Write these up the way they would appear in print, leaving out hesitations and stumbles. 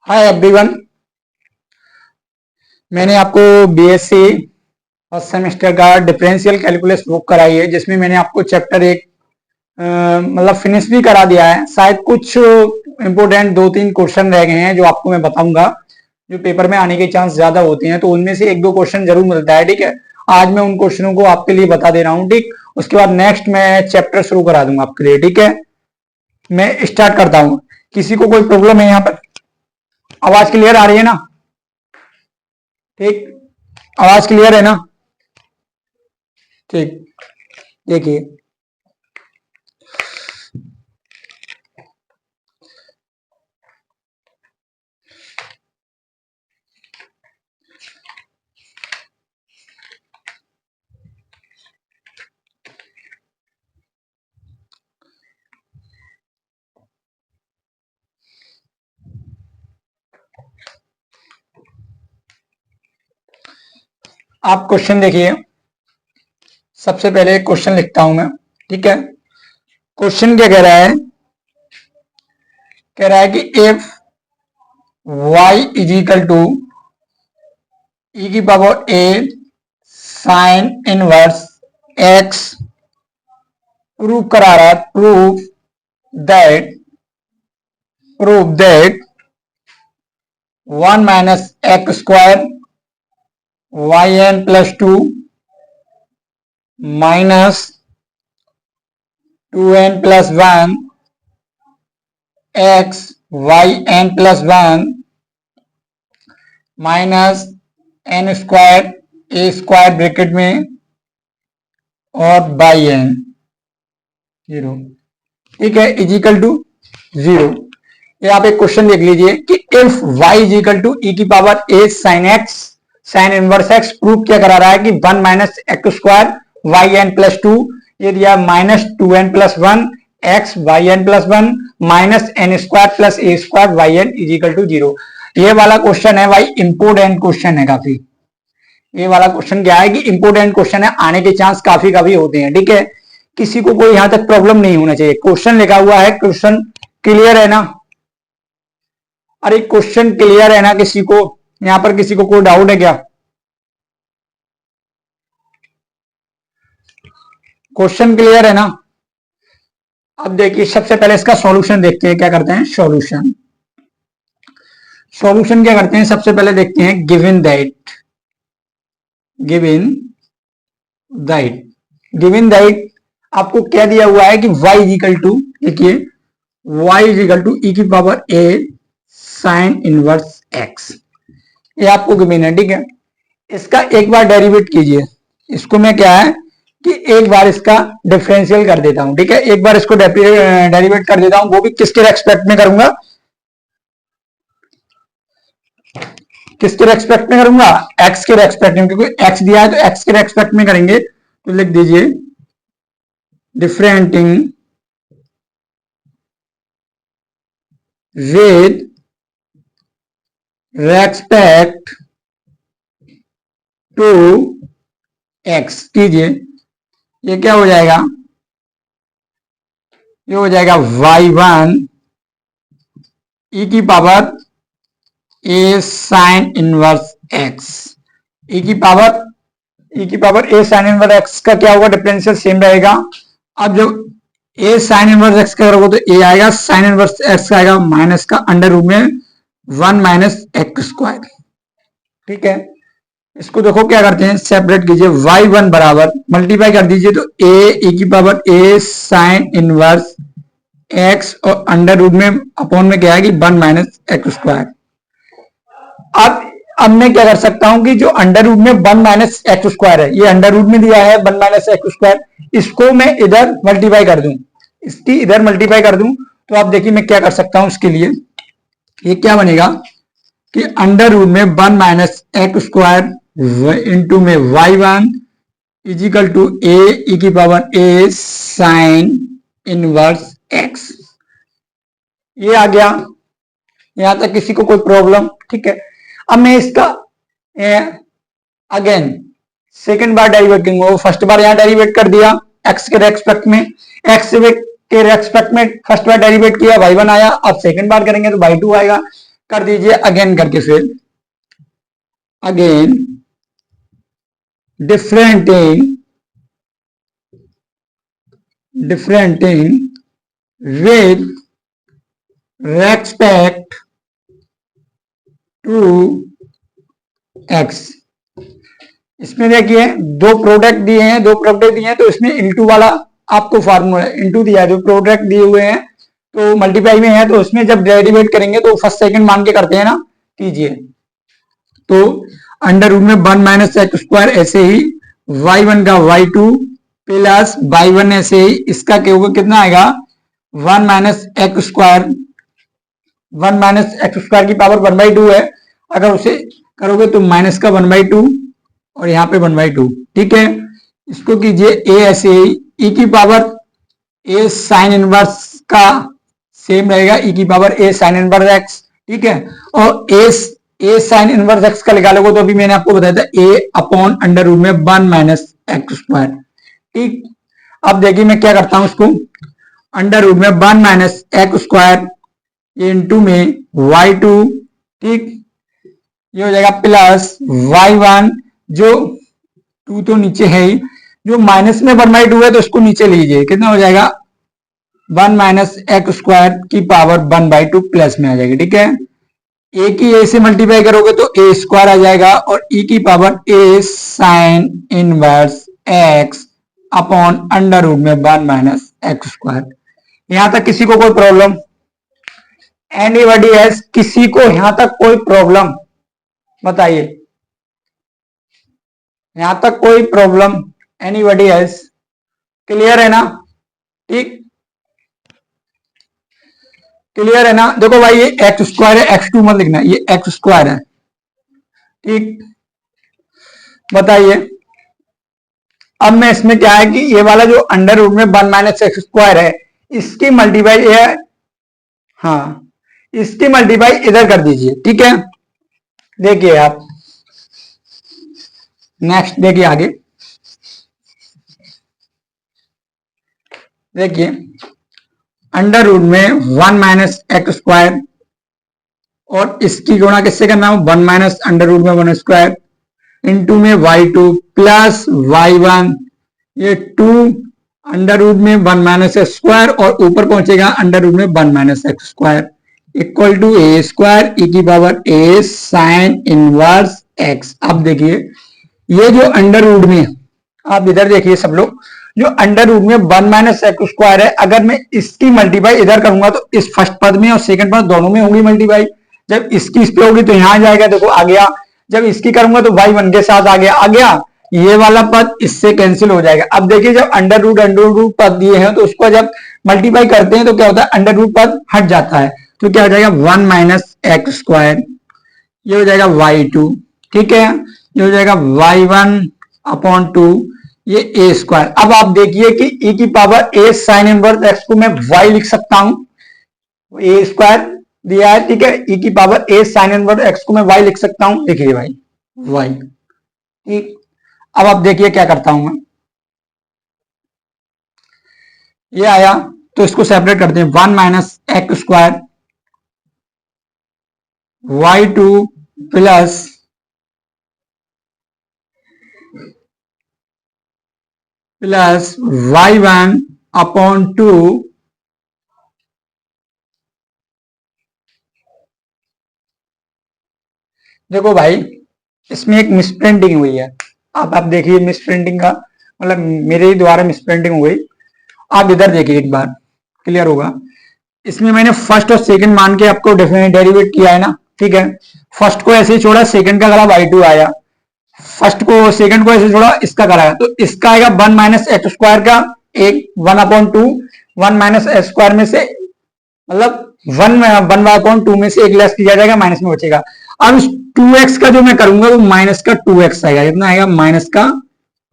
Hi everyone, मैंने आपको BSc first semester का डिफरेंशियल कैलकुलस बुक कराई है, जिसमें मैंने आपको चैप्टर एक मतलब फिनिश भी करा दिया है। शायद कुछ इंपोर्टेंट 2-3 क्वेश्चन रह गए हैं जो आपको मैं बताऊंगा, जो पेपर में आने के चांस ज्यादा होते हैं, तो उनमें से 1-2 क्वेश्चन जरूर मिलता है। ठीक है, आज मैं उन क्वेश्चनों को आपके लिए बता दे रहा हूँ। ठीक, उसके बाद नेक्स्ट मैं चैप्टर शुरू करा दूंगा आपके लिए। ठीक है, मैं स्टार्ट करता हूँ। किसी को कोई प्रॉब्लम है यहाँ पर? आवाज क्लियर आ रही है ना? ठीक, आवाज क्लियर है ना? ठीक, देखिए आप क्वेश्चन देखिए। सबसे पहले क्वेश्चन लिखता हूं मैं। ठीक है, क्वेश्चन क्या कह रहा है? कह रहा है कि if y is equal to e की power a sine inverse x, prove करा रहा है, prove that 1 minus x square y n plus 2 minus 2n plus 1 x y n plus 1 minus n square a square bracket में और by N 0, ठीक है, is equal to 0। ये आप एक क्वेश्चन देख लीजिए कि if y is equal to e की power a sine x sine inverse x, proof क्या करा रहा है कि 1 minus x square y n plus 2, ये दिया minus 2n plus 1 x y n plus 1 minus n square plus a square y n is equal to 0। ये वाला question है भाई, इंपोर्टेंट क्वेश्चन है काफी। ये वाला क्वेश्चन क्या है कि इंपोर्टेंट क्वेश्चन है, आने के चांस काफी काफी होते हैं। ठीक है, किसी को कोई यहां तक प्रॉब्लम नहीं होना चाहिए। क्वेश्चन लिखा हुआ है, क्वेश्चन क्लियर है ना? अरे क्वेश्चन क्लियर है ना? किसी को यहां पर किसी को कोई डाउट है क्या? क्वेश्चन क्लियर है ना? अब देखिए, सबसे पहले इसका सॉल्यूशन देखते हैं। क्या करते हैं? सॉल्यूशन क्या करते हैं? सबसे पहले देखते हैं गिवन दैट आपको क्या दिया हुआ है कि y इज इक्वल टू, देखिए y is equal to e की power a sine inverse x, ये आपको गिवन है। ठीक है, इसका एक बार डेरिवेट कीजिए। इसको मैं क्या है कि एक बार इसका डिफरेंशियल कर देता हूं। ठीक है, एक बार इसको डेरिवेट कर देता हूं, वो भी किसके रेस्पेक्ट में करूंगा? किसके रेस्पेक्ट में करूंगा? x के रेस्पेक्ट में, क्योंकि x दिया है तो x के रेस्पेक्ट में करेंगे। तो लिख दीजिए डिफरेंटिंग विद रेस्पेक्ट टू x कीजिए। ये क्या हो जाएगा? ये हो जाएगा y1 e की power a sine inverse x, e की power a sine inverse x का क्या होगा? डिफरेंशियल सेम रहेगा। अब जब a साइन इनवर्स x का करोगे तो a आएगा, साइन इनवर्स x का आएगा माइनस का अंडर रूट में 1 माइनस एक्स स्क्वायर। ठीक है, इसको देखो क्या करते हैं, सेपरेट कीजिए। y1 बराबर मल्टीप्लाई कर दीजिए तो a e की power a sine inverse x और अंडर रूट में अपॉन में क्या है कि 1 माइनस एक्स स्क्वायर। अब मैं क्या कर सकता हूं कि जो अंडर रूट में 1 माइनस एक्स स्क्वायर है, ये अंडर रूट में दिया है 1 माइनस एक्स स्क्वायर, इसको मैं इधर मल्टीप्लाई कर दूं, इसकी इधर मल्टीप्लाई कर दूं, तो आप देखिए मैं क्या कर सकता हूं इसके लिए। ये क्या बनेगा कि अंडर रूट में 1 माइनस एक्स स्क्वायर इंटू में y1 is equal to a e की power a sine inverse x। ये आ गया, यहां तक किसी को कोई प्रॉब्लम? ठीक है, अब मैं इसका अगेन सेकंड बार डेरिवेट करूंगा। फर्स्ट बार यहां डेरिवेट कर दिया x के रेस्पेक्ट में, x के रेस्पेक्ट में फर्स्ट बार डेरिवेट किया y1 आया, अब सेकंड बार करेंगे तो y2 आएगा। कर दीजिए अगेन करके, फिर again differentiating with respect to x। इसमें देखिए दो प्रोडक्ट दिए हैं, तो इसमें इनटू वाला आपको फार्मूला इनटू दिया है, जो प्रोडक्ट दिए हुए हैं तो मल्टीप्लाई में है, तो उसमें जब डेरिवेट करेंगे तो फर्स्ट सेकंड मान के करते हैं ना, कीजिए। तो अंडर रूट में 1 माइनस एक्स स्क्वायर, ऐसे ही y1 का y2 प्लस y1 ऐसे ही, इसका क्या होगा, कितना आएगा 1 minus x square, 1 minus x square की पावर 1/2 है, अगर उसे करोगे तो माइनस का 1/2 और यहाँ पे 1/2, ठीक है। इसको कीजिए a ऐसे ही, e की पावर a साइन इनवर्स का सेम रहेगा, e की power a sine inverse x, ठीक है। और a साइन इनवर्स x का निकालोगे तो अभी मैंने आपको बताया था a अपॉन अंडर रूट में 1 माइनस एक्स स्क्वायर, ठीक। अब देखिए मैं क्या करता हूं, इसको अंडर रूट में 1 माइनस एक्स स्क्वायर ये इंटू में y2, ठीक, ये हो जाएगा प्लस y1, जो 2 तो नीचे है ही, जो माइनस में 1/2 है तो इसको नीचे लीजिए, कितना हो जाएगा 1 माइनस एक्स स्क्वायर की पावर 1/2 प्लस में आ जाएगी, ठीक है। ए की ए से मल्टीप्लाई करोगे तो ए स्क्वायर आ जाएगा, और ई की power a sine inverse x upon under root में 1 माइनस एक्स स्क्वायर। यहां तक किसी को कोई प्रॉब्लम? Anybody else? किसी को यहां तक कोई प्रॉब्लम बताइए, यहां तक कोई प्रॉब्लम? Anybody else? क्लियर है ना, ठीक, क्लियर है ना। देखो भाई ये एक्स स्क्वायर है, x2 मत लिखना, ये एक्स स्क्वायर है, ठीक। बताइए अब मैं इसमें क्या है कि ये वाला जो अंडर रूट में 1 माइनस एक्स स्क्वायर है, इसकी मल्टीप्लाई है, हाँ, इसकी मल्टीप्लाई इधर कर दीजिए, ठीक है। देखिए आप नेक्स्ट देखिए आगे, देखिए अंडर रूट में 1 माइनस एक्स स्क्वायर और इसकी गुणा किससे करना हो, 1 माइनस अंडर रूट में 1 स्क्वायर इंटू में y2 प्लस y1, ये 2 अंडर रूट में 1 माइनस एक्स स्क्वायर और ऊपर पहुंचेगा अंडर रूट में 1 minus x square equal to a square e की power a sine inverse x. अब देखिए ये जो अंडर रूट में, आप इधर देखिए सब लोग, जो अंडर रूट में 1 माइनस एक्स स्क्वायर है, अगर मैं इसकी मल्टीप्लाई इधर करूंगा तो इस फर्स्ट पद में और सेकंड पद दोनों में होगी मल्टीप्लाई। जब इसकी इस पे होगी तो यहां आ जाएगा, देखो आ गया। जब इसकी करूंगा तो y1 के साथ आ गया, ये वाला पद इससे कैंसिल हो जाएगा। अब देखिए जब अंडर रूट पद दिए हैं तो उसको जब मल्टीप्लाई करते हैं तो क्या होता है, अंडर रूट पद हट जाता है, तो क्या हो जाएगा 1 माइनस एक्स स्क्वायर, ये हो जाएगा y2, ठीक है, ये हो जाएगा y1 अपॉन 2, ये ए स्क्वायर। अब आप देखिए कि e की power a sine inverse x को मैं y लिख सकता हूं, ए स्क्वायर दिया है, ठीक है, e की power a sine inverse x को मैं y लिख सकता हूं, देखिए भाई y, ठीक। अब आप देखिए क्या करता हूं मैं, ये आया तो इसको सेपरेट करते हैं, 1 minus x square y2 plus y1 upon 2 देखो भाई इसमें एक मिसप्रिंटिंग हुई है, आप देखिए मिसप्रिंटिंग का मतलब मेरे ही द्वारा मिसप्रिंटिंग हुई। आप इधर देखिए एक बार क्लियर होगा। इसमें मैंने फर्स्ट और सेकंड मान के आपको डेरिवेट किया है ना, ठीक है। फर्स्ट को ऐसे ही छोड़ा, सेकंड का करा y2 आया, फर्स्ट को सेकंड को ऐसे छोड़ा, इसका कराया तो इसका आएगा 1 माइनस एक्स स्क्वायर का एक 1 अपॉन 2, 1 माइनस एक्स स्क्वायर में से मतलब 1 अपॉन 2 में से एक लेस किया जाएगा, माइनस में बचेगा। अब इस 2x का जो मैं करूंगा वो माइनस का 2x आएगा, कितना आएगा माइनस का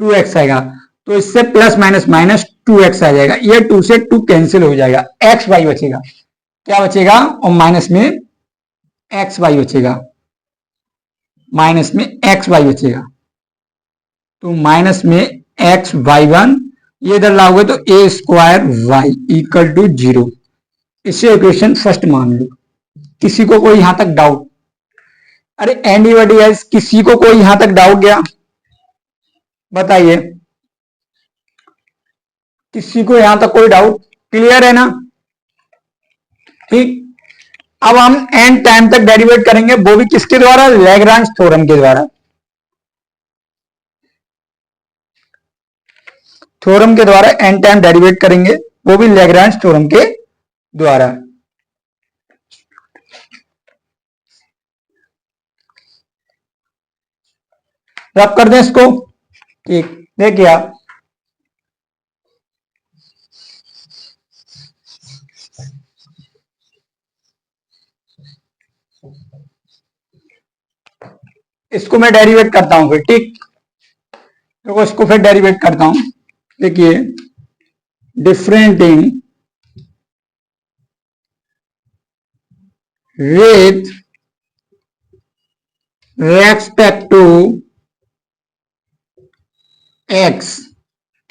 2x आएगा, तो इससे प्लस माइनस माइनस 2x आ जाएगा, ये 2 से 2 कैंसिल हो जाएगा, एक्स वाई बचेगा, क्या बचेगा, और माइनस में एक्स वाई बचेगा, माइनस में एक्स वाई बचेगा, तो माइनस में एक्स वाई 1, ये इधर लाओगे तो a square y equal to 0, इससे इक्वेशन फर्स्ट मान लो, किसी को कोई यहां तक डाउट? अरे एनीबॉडी एल्स, किसी को कोई यहां तक डाउट गया? बताइए, किसी को यहां तक कोई डाउट? क्लियर है ना? ठीक, अब हम एन टाइम तक डेरिवेट करेंगे, वो भी किसके द्वारा? लैग्रांज थ्योरम के द्वारा। थ्योरम के द्वारा एन टाइम डेरिवेट करेंगे, वो भी लैग्रांज थ्योरम के द्वारा। रब कर दें इसको। ठीक, देखिए आप, इसको मैं डेरिवेट करता हूं फिर। ठीक, तो इसको फिर डेरिवेट करता हूं। देखिए, differentiating with respect to x,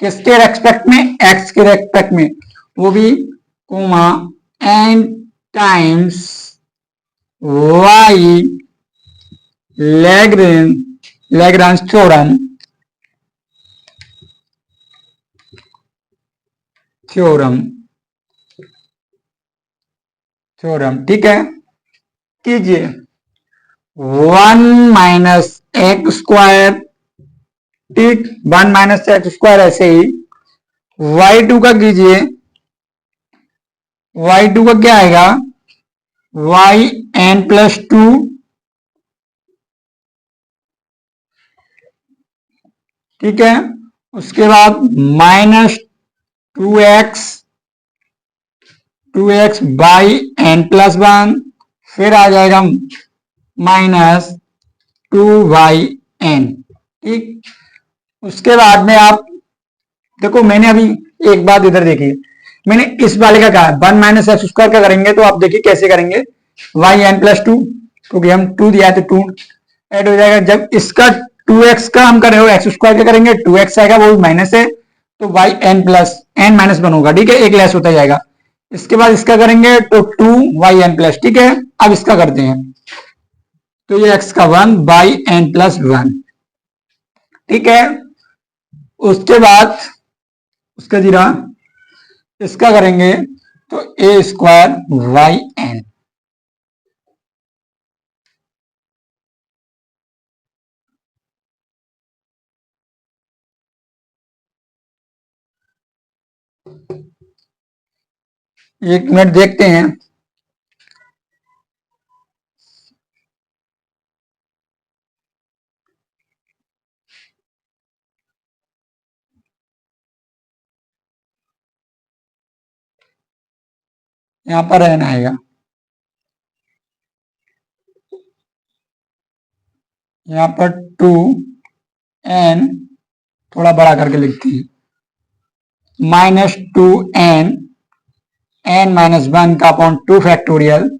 किसके रेस्पेक्ट में? x के रेस्पेक्ट में, वो भी comma n times y Lagrange theorem theorem. ठीक है, कीजिए 1 माइनस एक्स स्क्वायर। ठीक, 1 माइनस एक्स स्क्वायर, ऐसे ही y2 का कीजिए। y2 का क्या आएगा? y n प्लस 2, ठीक है, उसके बाद minus 2x by n plus 1, फिर आ जाएगा माइनस 2/n। ठीक, उसके बाद में आप देखो, मैंने अभी एक बात इधर देखी, मैंने इस वाले का कहा 1 माइनस एक्स स्क्वायर का करेंगे, तो आप देखिए कैसे करेंगे, वाई एन प्लस 2, क्योंकि हम 2 दिया तो 2 ऐड हो जाएगा। जब इसका 2x का हम कर रहे हो, एक्स स्क्वायर का करेंगे, 2x आएगा, वो माइनस है, तो y n plus n minus 1 होगा। ठीक है, एक लेस होता जाएगा। इसके बाद इसका करेंगे तो 2y n प्लस। ठीक है, अब इसका करते हैं, तो ये x का 1 बाई n प्लस 1। ठीक है, उसके बाद उसका जीरा इसका करेंगे तो a स्क्वायर वाई एन। एक मिनट देखते हैं, यहां पर एन आएगा, यहां पर 2n, थोड़ा बड़ा करके लिखते हैं, माइनस 2n n माइनस 1 का अपॉन 2 फैक्टोरियल,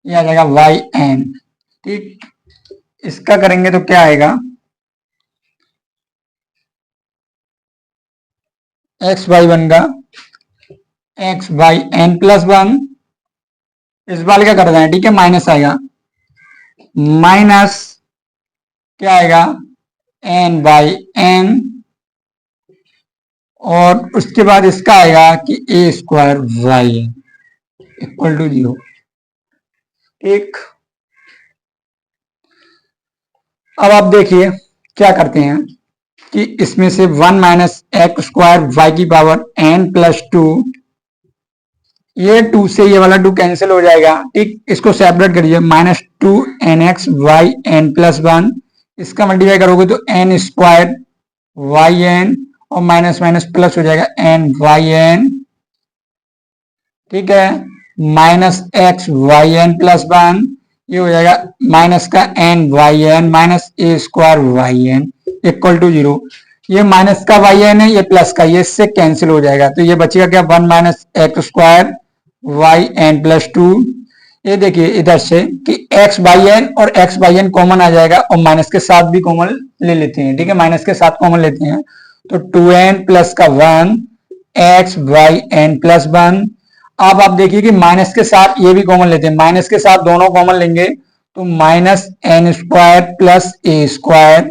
ये आ जाएगा वाई एन। ठीक, इसका करेंगे तो क्या आएगा, x बाई 1 का x बाई एन प्लस 1, इस वाले का कर दें। ठीक है, माइनस आएगा, माइनस क्या आएगा, n बाई एन, और उसके बाद इसका आएगा कि a square y n equal to 0। ठीक, अब आप देखिए क्या करते हैं कि इसमें से 1 माइनस एक्स स्क्वायर वाई की पावर n प्लस 2, ये 2 से ये वाला 2 कैंसिल हो जाएगा। ठीक, इसको सेपरेट करिए, minus 2nx Y n plus 1, इसका मल्टीप्लाई करोगे तो n स्क्वायर वाई एन, और माइनस माइनस प्लस हो जाएगा n वाई एन। ठीक है, minus x y n plus 1, ये हो जाएगा माइनस का n y n minus a square y n equal to 0। ये माइनस का वाई एन है, ये प्लस का, ये इससे कैंसिल हो जाएगा, तो ये बचेगा क्या, 1 minus x square y n plus 2। ये देखिए इधर से कि x बाई एन और x बाई एन कॉमन आ जाएगा, और माइनस के साथ भी कॉमन ले लेते हैं। ठीक है, माइनस के साथ कॉमन लेते हैं, तो 2n प्लस का 1 x बाई एन प्लस 1। आप देखिए कि माइनस के साथ ये भी कॉमन लेते हैं, माइनस के साथ दोनों कॉमन लेंगे तो minus n square plus a square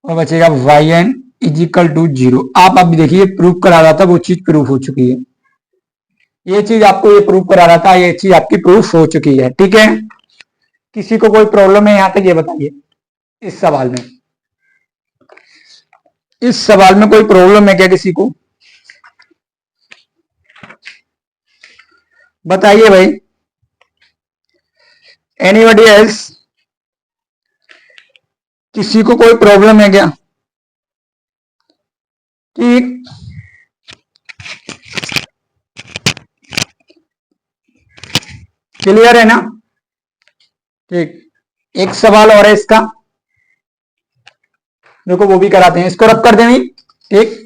और बचेगा y n is equal to 0। आप अभी देखिए प्रूफ करा रहा था, वो चीज प्रूफ हो चुकी है। ये चीज आपको ये प्रूफ करा रहा था, ये चीज आपकी प्रूफ हो चुकी है। ठीक है, किसी को कोई प्रॉब्लम है यहां तक ये बताइए। इस सवाल में, इस सवाल में कोई प्रॉब्लम है क्या किसी को? बताइए भाई, एनीबडी एल्स? किसी को कोई प्रॉब्लम है क्या? ठीक, क्लियर है ना? ठीक, एक सवाल और है इसका, देखो वो भी कराते हैं, इसको रब कर दें। ठीक,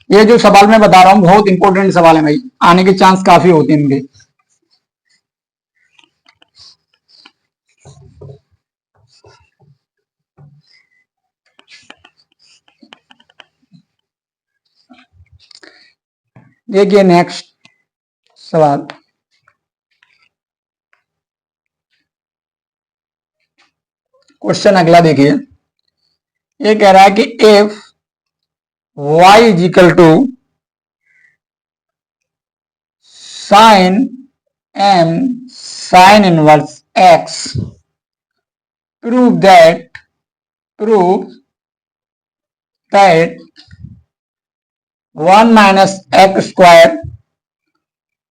ये जो सवाल मैं बता रहा हूं बहुत इंपॉर्टेंट सवाल है भाई, आने के चांस काफी होते हैं इनके। देखिए नेक्स्ट सवाल, क्वेश्चन अगला देखिए, ये कह रहा है कि if y is equal to sine m sine inverse x, prove that 1 minus x square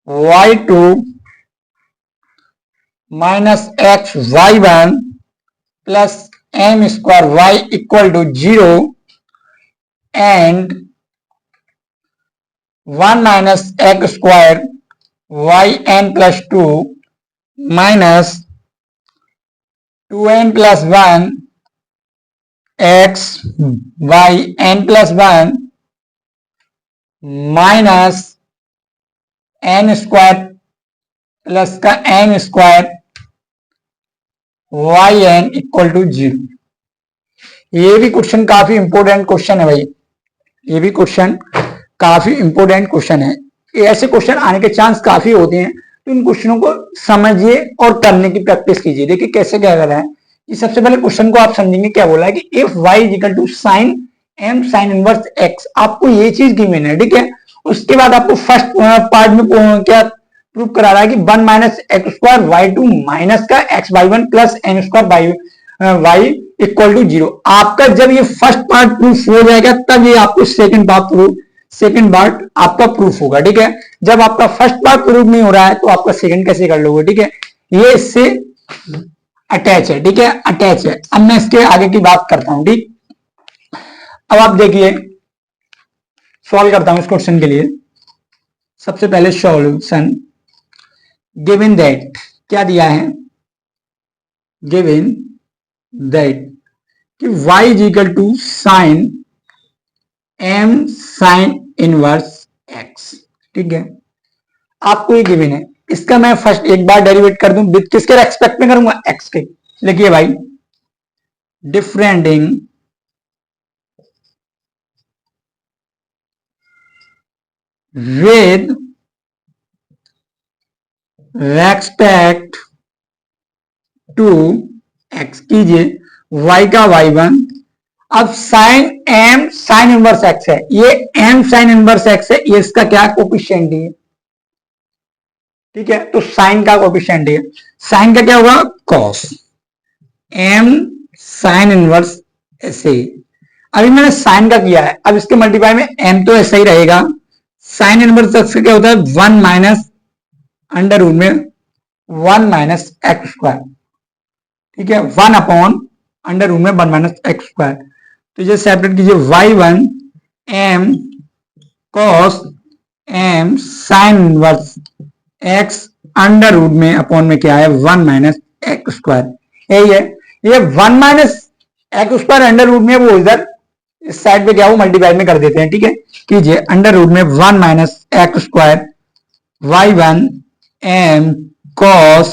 y2 minus x y1 plus m square y equal to 0 and 1 minus x square y n plus 2 minus 2n plus 1 x y n plus 1 minus n square plus का n square y n equal to 0। ये भी question काफी important question है भाई, ये भी question काफी important question है। ऐसे क्वेश्चन आने के चांस काफी होते हैं, तो इन क्वेश्चनों को समझिए और करने की प्रैक्टिस कीजिए। देखिए कैसे क्या कर रहा है कि सबसे पहले क्वेश्चन को आप समझेंगे, क्या बोला है कि if y is equal to sine m sine inverse x, आपको ये चीज गिवन है। ठीक है, उसके बाद आपको फर्स्ट पार्ट में क्या प्रूव करा रहा है कि 1 minus x square y two minus का x y one plus n square y equal to 0। आपका जब ये फर्स्ट पार्ट प्रूफ हो जाएगा तब ये आपको सेकंड पार्ट आपका प्रूफ होगा। ठीक है, जब आपका फर्स्ट पार्ट प्रूफ नहीं हो रहा है तो आपका सेकंड कैसे कर लोगे? ठीक है, ये इससे अटैच है। ठीक है, अटैच है। अब मैं इसके आगे की बात करता हूं। ठीक, अब आप देखिए, सॉल्व करता हूं इस क्वेश्चन के लिए। सबसे पहले सॉल्यूशन, गिवन दैट, क्या दिया है? गिवन दैट कि y is equal to sine m sine inverse x। ठीक है, आपको ये गिवन है, इसका मैं फर्स्ट एक बार डेरिवेट कर दूं, विद किसके रेस्पेक्ट में करूंगा? x के। लिखिए भाई, डिफरेंटिंग with respect to x, कीजिए y का y1। अब sine m sine inverse x है, ये m साइन इनवर्स x है, ये इसका क्या कोफिशिएंट है? ठीक है, तो साइन का कोफिशिएंट है, साइन का क्या होगा? cos m साइन इनवर्स ऐसे। अभी मैंने साइन का किया है, अब इसके मल्टीप्लाई में m तो ऐसा ही रहेगा। साइन इनवर्स एक्स का क्या होता है? 1 माइनस अंडर रूट में 1 माइनस एक्स स्क्वायर। ठीक है, 1 अपॉन अंडर रूट में 1 माइनस एक्स स्क्वायर। तो ये सेपरेट कीजिए, y1 m cos m sine inverse x under root में अपॉन में क्या है? 1 माइनस एक्स स्क्वायर। यही है, ये 1 minus x square under root में, वो इधर इस साइड पे क्या हो मल्टीप्लाई में कर देते हैं। ठीक है, कीजिए अंडर रूट में 1 minus x square y1 m cos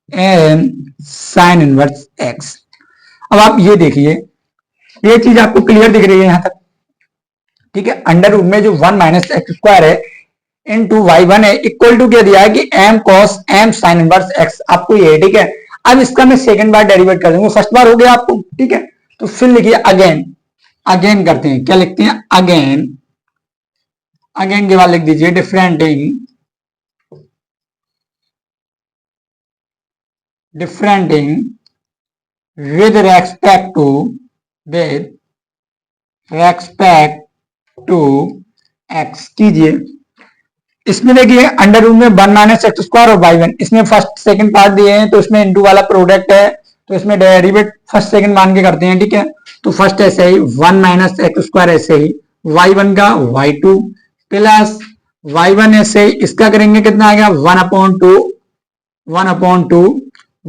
m sine inverse x। अब आप ये देखिए, ये चीज आपको क्लियर दिख रही है यहां तक? ठीक है। अंडर रूट में जो 1 माइनस एक्स स्क्वायर है इनटू y1 है इक्वल टू क्या दिया है कि m cos m sin inverse x, आपको ये है, ठीक है। अब इसका मैं सेकंड बार डेरिवेट कर दूंगा, फर्स्ट बार हो गया आपको, ठीक है। तो फिर लिखिए अगेन, अगेन करते हैं, क्या लिखते हैं, अगेन, अगेन के बाद लिख दीजिए differentiating, differentiating with respect to, with respect to x कीजिए। इसमें देखिए अंडर रूट में 1 माइनस एक्स स्क्वायर और y1, इसमें फर्स्ट सेकंड पार्ट दिए हैं तो इसमें इनटू वाला प्रोडक्ट है, तो इसमें डेरिवेट फर्स्ट सेकंड मान के करते हैं, ठीक है। तो फर्स्ट ऐसे ही 1 माइनस एक्स स्क्वायर, ऐसे ही y1 का y2 प्लस y1 ऐसे ही, इसका करेंगे कितना आएगा 1/2, 1/2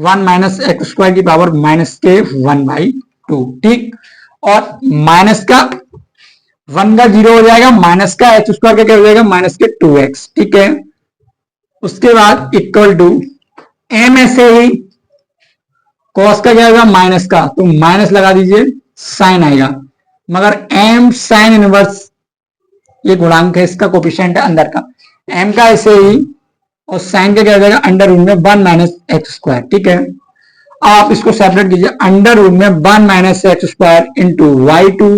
1 माइनस एक्स स्क्वायर की पावर माइनस के 1/2, ठीक। और माइनस का 1 का 0 हो जाएगा, माइनस का एक्स स्क्वायर का क्या हो जाएगा माइनस के 2x, ठीक है। उसके बाद इक्वल टू m, ऐसे ही cos का क्या होगा माइनस का, तो माइनस लगा दीजिए, साइन आएगा, मगर m साइन इनवर्स ये गुणांक है, इसका कोफिशिएंट है अंदर का, m का ऐसे ही, और साइन का क्या हो जाएगा अंडर रूट में 1 माइनस एक्स स्क्वायर, ठीक है। आप इसको सेपरेट कीजिए, अंडर रूट में 1 minus x square into y2,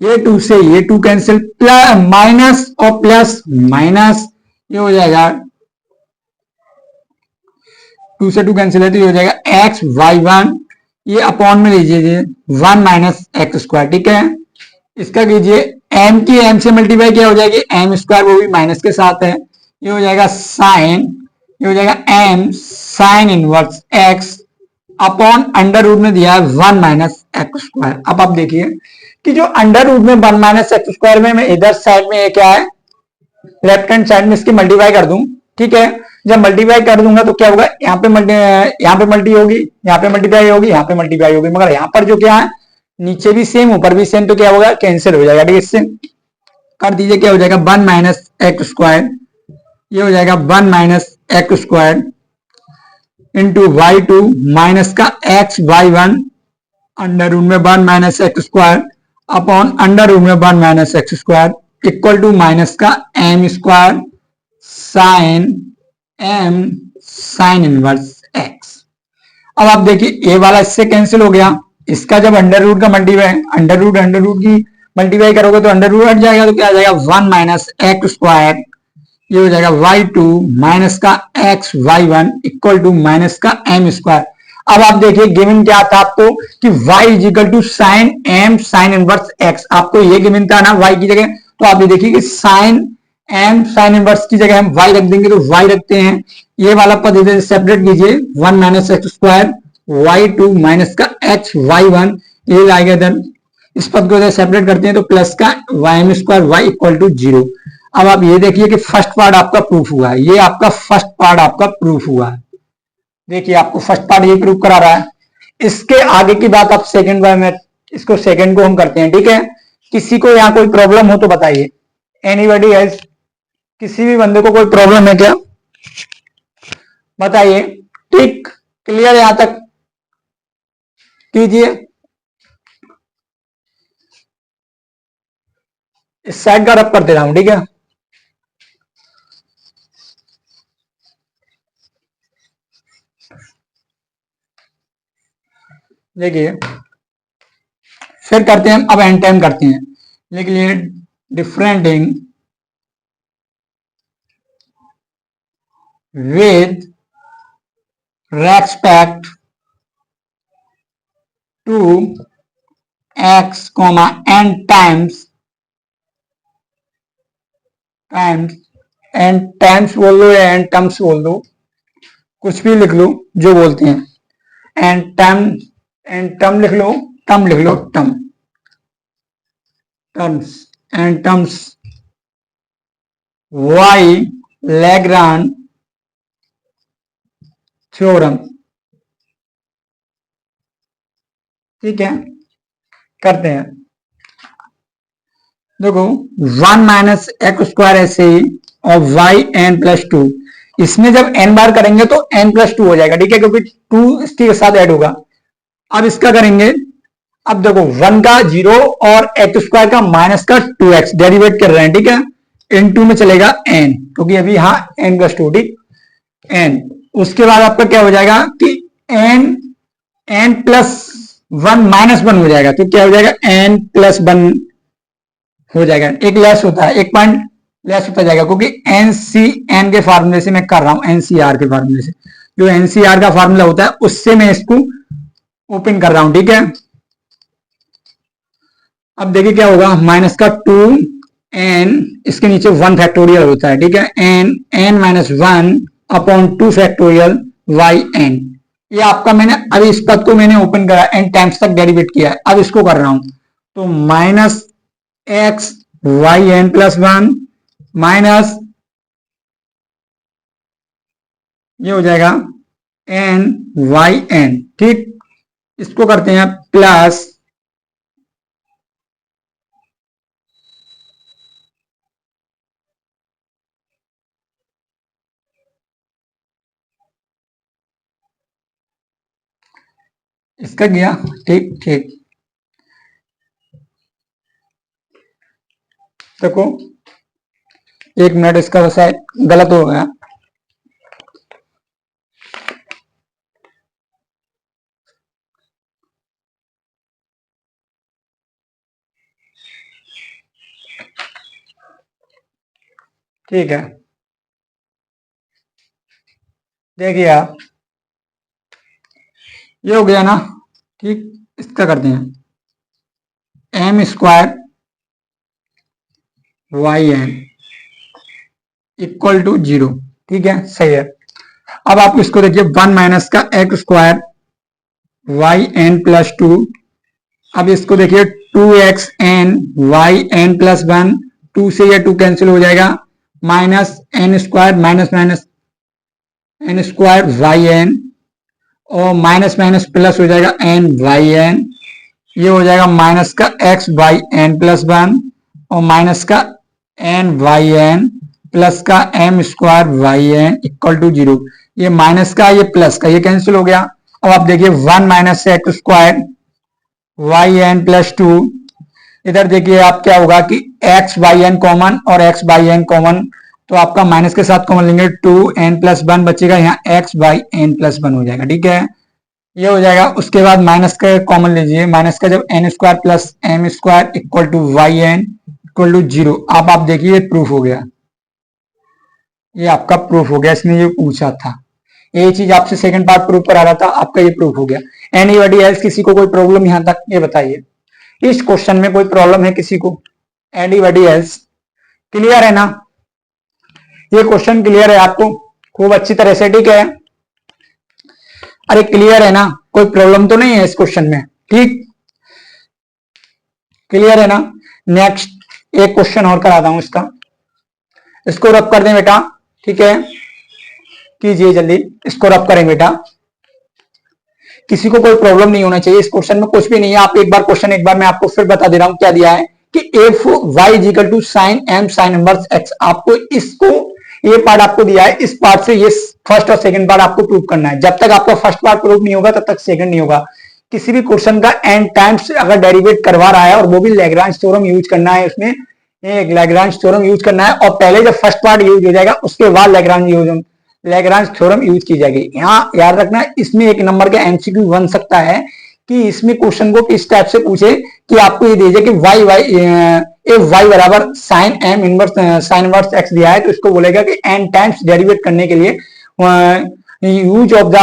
ये 2 से ये 2 कैंसिल, प्लस माइनस और प्लस माइनस, ये हो जाएगा 2 से 2 कैंसिल है तो ये हो जाएगा एक्स y1, ये अपॉन में लीजिए 1 माइनस एक्स स्क्वायर, ठीक है। इसका कीजिए m की m से मल्टीप्लाई क्या हो जाएगी m स्क्वायर, वो भी माइनस के साथ है, ये हो जाएगा साइन, ये हो जाएगा m sine inverse x upon under root में दिया है 1 माइनस एक्स स्क्वायर। अब आप देखिए कि जो अंडर रूट में 1 माइनस एक्स स्क्वायर में मैं इधर साइड में ये क्या है लेफ्ट हैंड साइड में इसकी मल्टीप्लाई कर दूं, ठीक है। जब मल्टीप्लाई कर दूंगा तो क्या होगा, यहाँ पे मल्टी होगी, यहाँ पे मल्टीप्लाई होगी, यहाँ पे मल्टीप्लाई होगी, मगर यहाँ पर जो क्या है नीचे भी सेम ऊपर भी सेम, तो क्या होगा कैंसिल हो जाएगा, ठीक है। इससे कर दीजिए, क्या हो जाएगा 1 माइनस एक्स स्क्वायर, ये हो जाएगा 1 minus x square into y2 minus का एक्स y1 अंडर रूट में 1 minus x square upon under root में 1 minus x square equal to minus का m square sine m sine inverse x। अब आप देखिए ये वाला इससे कैंसिल हो गया, इसका जब अंडर रूट का मल्टीप्लाई, अंडर रूट की मल्टीप्लाई करोगे तो अंडर रूट हट जाएगा, तो क्या आ जाएगा 1 माइनस एक्स स्क्वायर, ये हो जाएगा y2 माइनस का x y1 equal to minus का m स्क्वायर। अब आप देखिए गिवन क्या था आपको कि y is equal to sine m sine inverse x, आपको ये गिवन था ना y की जगह, तो आप ये देखिए कि साइन m साइन इनवर्स की जगह हम y रख देंगे, तो y रखते हैं, ये वाला पद इधर सेपरेट कीजिए 1 minus x square y2 minus का एक्स y1, ये आएगा इधर, इस पद को इधर सेपरेट करते हैं तो प्लस का m square y equal to 0। अब आप ये देखिए कि फर्स्ट पार्ट आपका प्रूफ हुआ है, ये आपका फर्स्ट पार्ट आपका प्रूफ हुआ है, देखिए आपको फर्स्ट पार्ट ये प्रूफ करा रहा है। इसके आगे की बात आप सेकंड बार में, इसको सेकंड को हम करते हैं, ठीक है। किसी को यहाँ कोई प्रॉब्लम हो तो बताइए, एनीबॉडी एल्स, किसी भी बंदे को कोई प्रॉब्लम है क्या बताइए, ठीक क्लियर यहां तक कीजिए। इस साइड का रब करते रहा हूं, ठीक है। देखिए फिर करते हैं, अब एंड टाइम करते हैं, लिखिए differentiating with respect to x, n times, and times बोल दो या एंड टर्म्स बोल दो, कुछ भी लिख लो जो बोलते हैं, एंड टर्म लिख लो, टर्म लिख लो, terms and terms y Lagrange theorem, ठीक है। करते हैं, देखो 1 माइनस एक्स स्क्वायर ऐसे ही और y n प्लस 2, इसमें जब n बार करेंगे तो n प्लस 2 हो जाएगा, ठीक है, क्योंकि 2 इसके साथ ऐड होगा। अब इसका करेंगे अब देखो 1 का 0 और एक्स स्क्वायर का माइनस का 2x डेरिवेट कर रहे हैं, ठीक है। इन 2 में चलेगा n, क्योंकि अभी यहाँ n+2, ठीक, n। उसके बाद आपका क्या हो जाएगा कि n+1 -1 हो जाएगा, तो क्या हो जाएगा n+1 हो जाएगा। एक लेस होता है, एक पॉइंट लेस होता जाएगा, क्योंकि एन के फार्मूले से मैं कर रहा हूं, एनसीआर के फार्मूले से, जो एनसीआर का फार्मूला होता है उससे मैं इसको ओपन कर रहा हूं, ठीक है। अब देखिए क्या होगा, माइनस का 2n, इसके नीचे 1 फैक्टोरियल होता है, ठीक है, n-1/2 फैक्टोरियल yn। ये आपका मैंने अभी इस पद को मैंने ओपन करा, n टाइम्स तक डेरिवेट किया है, अब इसको कर रहा हूं, तो -x yn+1 माइनस ये हो जाएगा n, ठीक। इसको करते हैं प्लस इसका गया, ठीक ठीक। देखो 1 मिनट, इसका वैसा गलत हो गया। ठीक है, देखिए आप, ये हो गया ना, ठीक। इसका करते हैं m² yn = 0, ठीक है, सही है। अब आप इसको देखिए 1 माइनस का x² yn+2, अब इसको देखिए 2xn yn+1, 2 से ये 2 कैंसिल हो जाएगा, -n² minus minus n² yn, और माइनस माइनस प्लस हो जाएगा n/n, ये हो जाएगा माइनस का x/n+1 और माइनस का n/n प्लस का m² yn = 0। ये माइनस का ये प्लस का ये कैंसिल हो गया। अब आप देखिए 1 माइनस x² yn+2, इधर देखिए आप क्या होगा कि x/n कॉमन और x/n कॉमन, तो आपका माइनस के साथ कॉमन लेंगे 2n+1 बचेगा, यहाँ x/n+1 हो जाएगा, ठीक है, ये हो जाएगा। उसके बाद माइनस का कॉमन लीजिए, माइनस का जब n² + m² = yn = 0। अब आप देखिए ये प्रूफ हो गया, ये आपका प्रूफ हो गया, इसने ये पूछा था, ये चीज आपसे सेकंड पार्ट प्रूफ करा रहा था, आपका ये प्रूफ हो गया। एनीबॉडी एल्स, किसी को कोई प्रॉब्लम यहां तक, ये बताइए इस क्वेश्चन में कोई प्रॉब्लम है किसी को? Anybody else? क्लियर है ना, ये क्वेश्चन क्लियर है आपको खूब अच्छी तरह से, ठीक है। अरे क्लियर है ना, कोई प्रॉब्लम तो नहीं है इस क्वेश्चन में, ठीक, क्लियर है ना। नेक्स्ट एक क्वेश्चन और कराता हूं, इसको रब कर दें बेटा, ठीक है, कीजिए जल्दी, इसको रब करें बेटा, किसी को कोई प्रॉब्लम नहीं होना चाहिए, इस क्वेश्चन में कुछ भी नहीं है। आप एक बार क्वेश्चन, एक बार मैं आपको फिर बता दे रहा हूं क्या दिया है कि f y = sin m sin inverse x, आपको इसको, ये पार्ट आपको दिया है, इस पार्ट से ये फर्स्ट और सेकंड पार्ट आपको प्रूव करना है। जब तक आपका फर्स्ट पार्ट प्रूव नहीं होगा तब तक सेकंड नहीं होगा। किसी भी क्वेश्चन का n टाइम्स अगर डेरिवेट करवा रहा है और वो भी लैग्रांज थ्योरम यूज करना है, उसमें एक लैग्रांज थ्योरम यूज करना है, और पहले जब फर्स्ट पार्ट यूज हो जाएगा उसके बाद लैग्रांज थ्योरम यूज की जाएगी। यहाँ याद रखना, इसमें एक नंबर का एमसीक्यू बन सकता है कि इसमें क्वेश्चन को किस टाइप से पूछे कि आपको ये दीजिए कि y बराबर sin m इनवर्स x दिया है, तो इसको बोलेगा कि n टाइम्स डेरिवेट करने के लिए यूज ऑफ द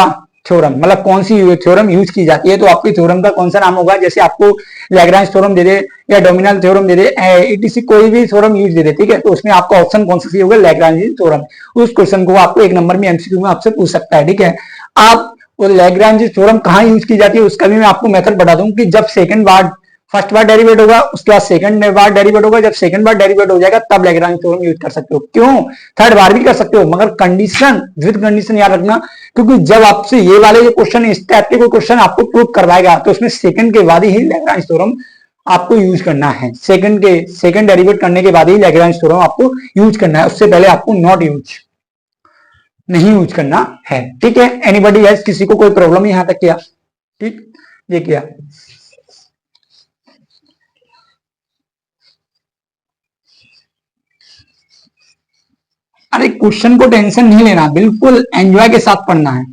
थ्योरम, मतलब कौन सी थ्योरम यूज की जाती है, तो आपकी थ्योरम का कौन सा नाम होगा। जैसे आपको लैग्रांज थ्योरम दे दे या डोमिनल थ्योरम दे दे, इटीसी कोई भी थ्योरम यूज दे दे, ठीक है, तो उसमें आपका ऑप्शन कौन सा सही होगा, लैग्रांज थ्योरम। उस क्वेश्चन को आपको एक नंबर में एमसीक्यू में आपसे पूछ सकता है, ठीक है। आप वो लैग्रांज थ्योरम कहाँ यूज की जाती है उसका भी मैं आपको मेथड बता दूं कि जब सेकंड बार फर्स्ट बार डेरिवेट होगा, उसके बाद सेकंड बार डेरिवेट होगा, जब सेकंड बार डेरिवेट हो जाएगा तब लैग्रांज थ्योरम यूज कर सकते हो। क्यों? थर्ड बार भी कर सकते हो, मगर कंडीशन विद कंडीशन याद रखना, क्योंकि जब आपसे ये वाले जो क्वेश्चन, इस टाइप के कोई क्वेश्चन आपको प्रूव करवाएगा तो उसमें सेकंड के बाद ही लैग्रांज थ्योरम आपको यूज करना है। सेकंड डेरिवेट करने के बाद ही लैग्रांज थ्योरम आपको यूज करना है, उससे पहले आपको नहीं यूज करना है, ठीक है। एनीबॉडी एल्स, किसी को कोई प्रॉब्लम यहां तक किया? ठीक, ये किया। क्वेश्चन को टेंशन नहीं लेना, बिल्कुल एंजॉय के साथ पढ़ना है।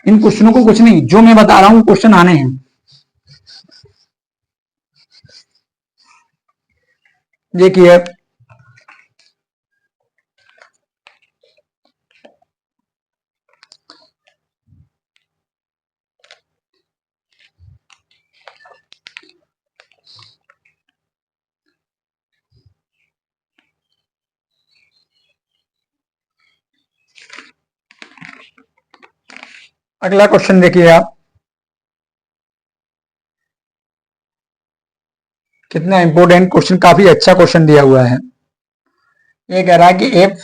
इन क्वेश्चनों को कुछ नहीं, जो मैं बता रहा हूं क्वेश्चन आने हैं। देखिए अगला क्वेश्चन देखिए आप, कितना इंपॉर्टेंट क्वेश्चन, काफी अच्छा क्वेश्चन दिया हुआ है। ये कह रहा है कि f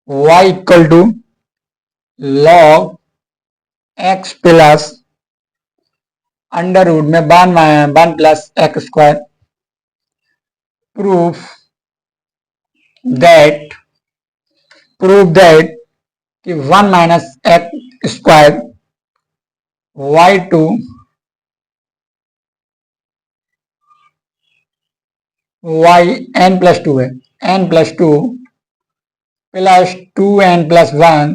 y equal to log x plus under root में one plus x square, proof that कि one minus x square y two y n plus two है, n plus two plus two n plus one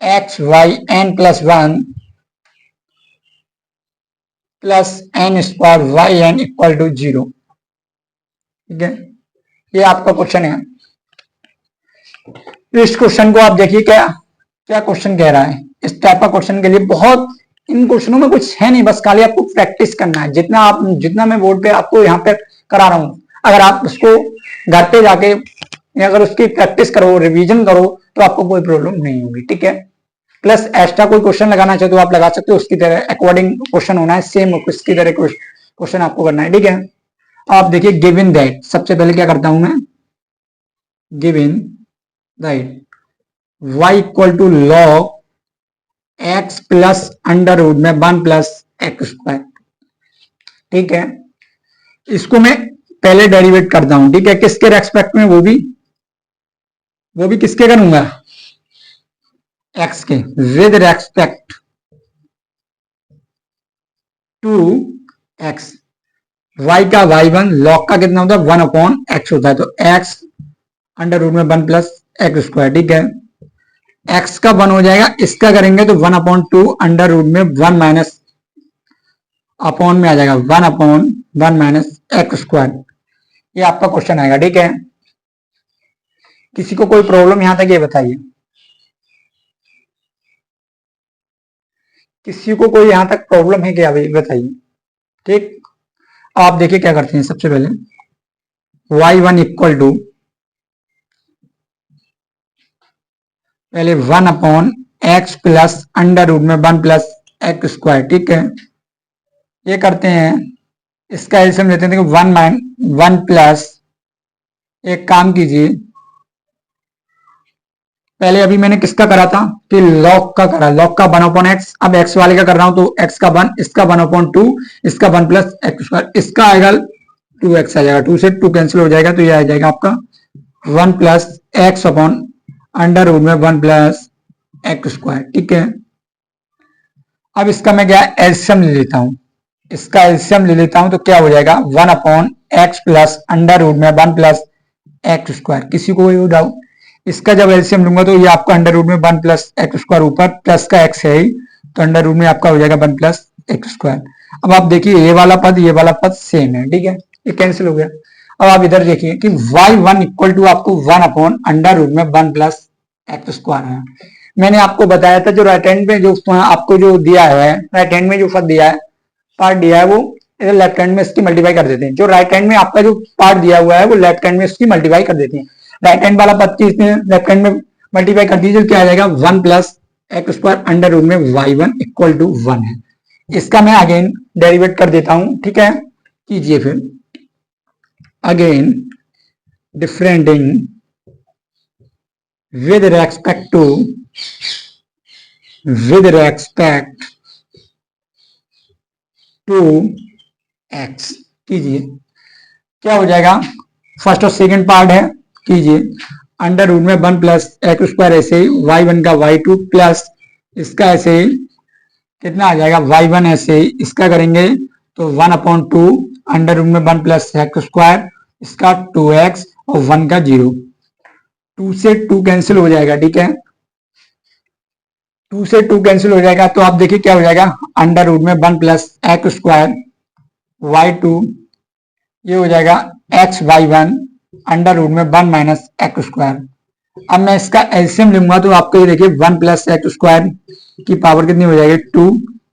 x y n plus one plus n square y n equal to 0। ठीक है, ये आपका question है। इस question को आप देखिए क्या क्या क्वेश्चन कह रहा है। इस टाइप का क्वेश्चन के लिए बहुत, इन क्वेश्चनों में कुछ है नहीं, बस खाली आपको प्रैक्टिस करना है। जितना मैं बोर्ड पे आपको यहाँ पे करा रहा हूँ, अगर आप उसको घर पे जाके अगर उसकी प्रैक्टिस करो, रिवीजन करो, तो आपको कोई प्रॉब्लम नहीं होगी। ठीक है, प्लस एक्स्ट्रा कोई क्वेश्चन लगाना चाहते हो आप लगा सकते हो, उसकी तरह अकॉर्डिंग क्वेश्चन होना है, सेम उसकी तरह क्वेश्चन आपको करना है। ठीक है, आप देखिए गिवन दैट, सबसे पहले क्या करता हूं मैं, given that y equal to log x plus under root में वन प्लस एक्स स्क्वायर। ठीक है, इसको मैं पहले डेरिवेट करता हूं। ठीक है, किसके रेस्पेक्ट में, वो भी किसके करूंगा, x के, with respect to x। y का y1, लॉग का कितना होता है, 1/x होता है, तो x अंडर रूट में 1 प्लस एक्स स्क्वायर। ठीक है, x का 1 हो जाएगा, इसका करेंगे तो 1/2 अंडर रूट में 1 माइनस अपॉन में आ जाएगा 1/1 माइनस एक्स स्क्वायर। ये आपका क्वेश्चन आएगा। ठीक है, किसी को कोई प्रॉब्लम यहां तक ये बताइए, किसी को कोई यहां तक प्रॉब्लम है क्या, बताइए। ठीक, आप देखिए क्या करते हैं, सबसे पहले y1 इक्वल टू पहले 1/x प्लस अंडर रूट में 1 प्लस एक्स स्क्वायर। ठीक है, ये करते हैं, इसका एलसीएम लेते हैं, 1 प्लस, एक काम कीजिए, पहले अभी मैंने किसका करा था कि लॉग का करा, लॉग का 1/x, अब x वाले का कर रहा हूं तो x का 1, इसका 1/2, इसका 1 प्लस एक्स स्क्वायर, इसका आएगा 2x आ जाएगा, 2 से 2 कैंसिल हो जाएगा, तो ये आ जाएगा आपका 1 plus x upon under root में 1 प्लस एक्स स्क्वायर। ठीक है, अब इसका मैं क्या एलसीएम ले लेता हूं, इसका एलसीएम ले लेता हूं तो क्या हो जाएगा 1/x प्लस अंडर रूट में 1 प्लस एक्स स्क्वायर। किसी को कोई डाउट, इसका जब एलसीएम लूंगा तो ये आपका अंडर रूट में 1 प्लस एक्स स्क्वायर, ऊपर प्लस का x है ही, तो अंडर रूट में आपका हो जाएगा 1 प्लस एक्स स्क्वायर। अब आप देखिए ये वाला पद सेम है। ठीक है, ये कैंसिल हो गया। अब आप इधर देखिए कि y1 इक्वल टू आपको 1 अंडर रूट में 1 प्लस एक्स स्क्वायर है। मैंने आपको बताया था जो राइट हैंड में जो आपको जो दिया है, राइट हैंड में जो पद दिया है, पार्ट दिया है, वो इधर लेफ्ट हैंड में इसकी मल्टीप्लाई कर देते हैं। जो राइट हैंड में आपका जो पार्ट दिया हुआ है वो लेफ्ट हैंड में इसकी मल्टीप्लाई कर देते हैं। राइट हैंड वाला पद की इसमें लेफ्ट हैंड में मल्टीप्लाई कर दीजिए, क्या आ जाएगा 1 plus x square under root में y1 इक्वल टू 1 है। इसका मैं अगेन डेरिवेट कर देता हूं। ठीक है, कीजिए फिर, again डिफरेंटिंग with respect to x कीजिए, क्या हो जाएगा, फर्स्ट और सेकंड पार्ट है, कीजिए, अंडर रूट में 1 प्लस एक्स स्क्वायर, ऐसे ही y1 का y2 प्लस इसका ऐसे ही कितना आ जाएगा y1, ऐसे ही इसका करेंगे तो 1/2 अंडर रूट में 1 प्लस एक्स स्क्वायर, इसका 2x और 1 का 0। 2 से 2 कैंसिल हो जाएगा, ठीक है, 2 से 2 कैंसिल हो जाएगा, तो आप देखिए क्या हो जाएगा, अंडर रूट में 1 plus x square y two, ये हो जाएगा x y one under root में 1 माइनस एक्स स्क्वायर। अब मैं इसका एलसीएम लूंगा तो आपको ये देखिए 1 प्लस एक्स स्क्वायर की पावर कितनी हो जाएगी 2,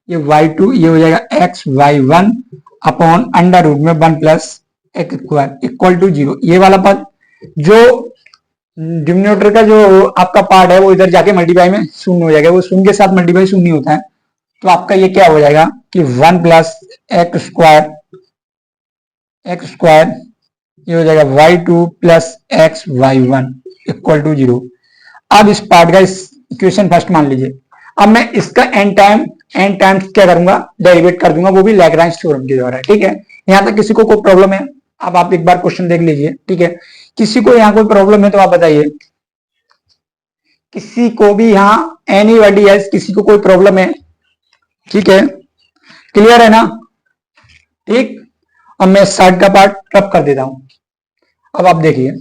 ये वाई टू, ये हो जाएगा x y one upon under root में 1 plus x square equal to 0। ये वाला पद जो डिनोमिनेटर का जो आपका पार्ट है वो इधर जाके मल्टीप्लाई में शून्य हो जाएगा, वो शून्य के साथ मल्टीप्लाई शून्य होता है, तो आपका ये क्या हो जाएगा कि 1 प्लस एक्स स्क्वायर ये हो जाएगा y two plus x y one equal to 0। अब इस पार्ट का इस इक्वेशन फर्स्ट मान लीजिए। अब मैं इसका एन टाइम्स क्या करूंगा, डेरिवेट कर दूंगा, वो भी लैग्रांज थ्योरम के द्वारा, ठीक है। यहां तक किसी को कोई प्रॉब्लम है? अब आप एक बार क्वेश्चन देख लीजिए, ठीक है, किसी को यहाँ कोई प्रॉब्लम है तो आप बताइए, किसी को भी यहाँ एनीबॉडी एल्स, किसी को कोई प्रॉब्लम है? ठीक है, क्लियर है ना? ठीक, अब मैं साइड का पार्ट रब कर देता हूं। अब आप देखिए,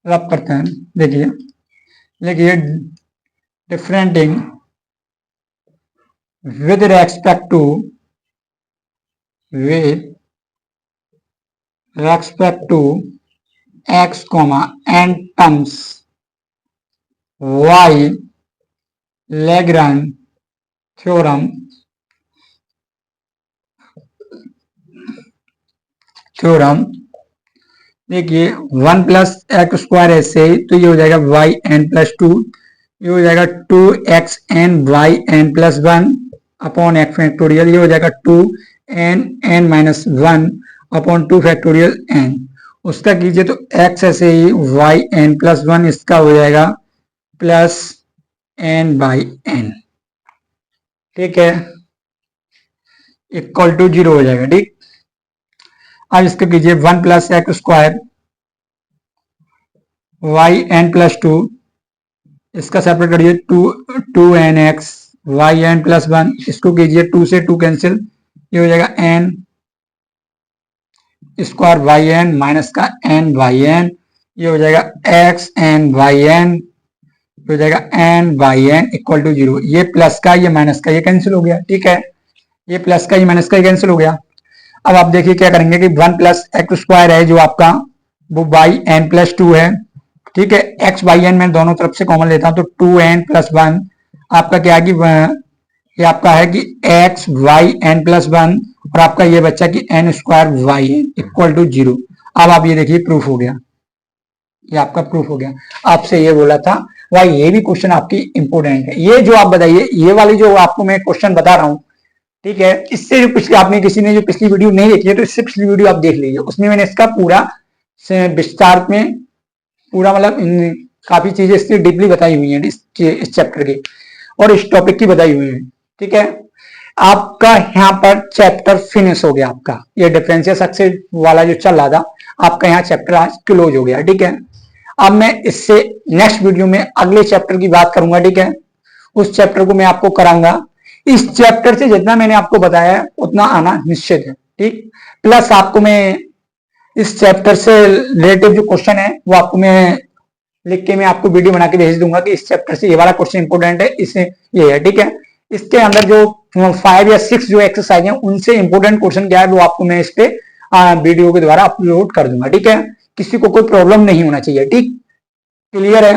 रब करते हैं, देखिए देखिए differentiating with respect to x comma and terms y Lagrange theorem देखिए 1 प्लस एक्स स्क्वायर ऐसे ही, तो ये हो जाएगा वाई एन प्लस टू, ये हो जाएगा 2xn y n plus one upon x factorial, ये हो जाएगा 2n minus one upon 2 factorial n। उसका कीजिए तो x ऐसे ही वाई एन प्लस वन, इसका हो जाएगा प्लस n बाई n, ठीक है, इक्वल टू 0 हो जाएगा, ठीक। अब इसका कीजिए 1 plus x square y n plus two, इसका सेपरेट करिए 2n x y n plus one, इसको कीजिए 2 से 2 कैंसिल, ये हो जाएगा n square y n minus का n वाई एन, ये हो जाएगा एक्स एन वाई एन, हो जाएगा n by n equal to 0। ये प्लस का ये माइनस का ये कैंसिल हो गया, ठीक है, ये प्लस का ये माइनस का ये कैंसिल हो गया। अब आप देखिए क्या करेंगे कि 1 प्लस एक्स स्क्वायर है जो आपका, वो बाई एन प्लस टू है, ठीक है, एक्स बाई एन मैं दोनों तरफ से कॉमन लेता हूं, तो 2n प्लस वन आपका क्या है कि ये आपका है कि x y n plus one, और आपका ये बच्चा कि n square y n equal to 0। अब आप ये देखिए प्रूफ हो गया, ये आपका प्रूफ हो गया। आपसे ये बोला था भाई ये भी क्वेश्चन आपकी इंपोर्टेंट है, ये जो आप बताइए, ये वाली जो आपको मैं क्वेश्चन बता रहा हूं, ठीक है, इससे जो पिछले आपने किसी ने जो पिछली वीडियो नहीं देखी है तो इससे पिछली वीडियो आप देख लीजिए, उसमें मैंने इसका पूरा विस्तार में पूरा मतलब काफी चीजें इसकी डीपली बताई हुई हैं इस चैप्टर की और इस टॉपिक की बताई हुई है, ठीक है। आपका यहाँ पर चैप्टर फिनिश हो गया, आपका ये डिफरेंशियल सक्सेस वाला जो चल रहा था आपका यहाँ चैप्टर आज क्लोज हो गया, ठीक है। अब मैं इससे नेक्स्ट वीडियो में अगले चैप्टर की बात करूंगा, ठीक है, उस चैप्टर को मैं आपको कराऊंगा। इस चैप्टर से जितना मैंने आपको बताया उतना आना निश्चित है, ठीक। प्लस आपको मैं इस चैप्टर से रिलेटेड जो क्वेश्चन है वो आपको मैं लिख के मैं आपको वीडियो बना के भेज दूंगा कि इस चैप्टर से ये वाला क्वेश्चन इंपोर्टेंट है, इससे ये है, ठीक है। इसके अंदर जो 5 या 6 जो एक्सरसाइज है उनसे इंपोर्टेंट क्वेश्चन क्या है वो आपको मैं इस पे वीडियो के द्वारा अपलोड कर दूंगा, ठीक है। किसी को कोई प्रॉब्लम नहीं होना चाहिए, ठीक, क्लियर है?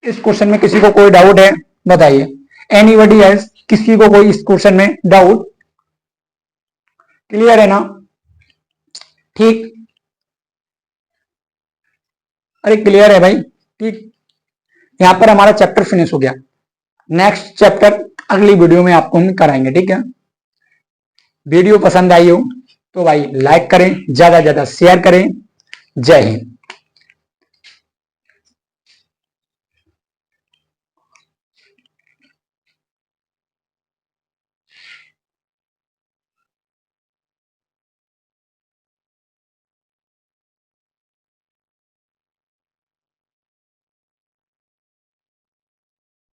इस क्वेश्चन में किसी को कोई डाउट है बताइए, एनीबॉडी एल्स, किसी को कोई इस क्वेश्चन में डाउट? क्लियर है ना? ठीक, अरे क्लियर है भाई, ठीक। यहां पर हमारा चैप्टर फिनिश हो गया, नेक्स्ट चैप्टर अगली वीडियो में आपको हम कराएंगे, ठीक है। वीडियो पसंद आई हो तो भाई लाइक करें, ज्यादा से ज्यादा शेयर करें। जय हिंद।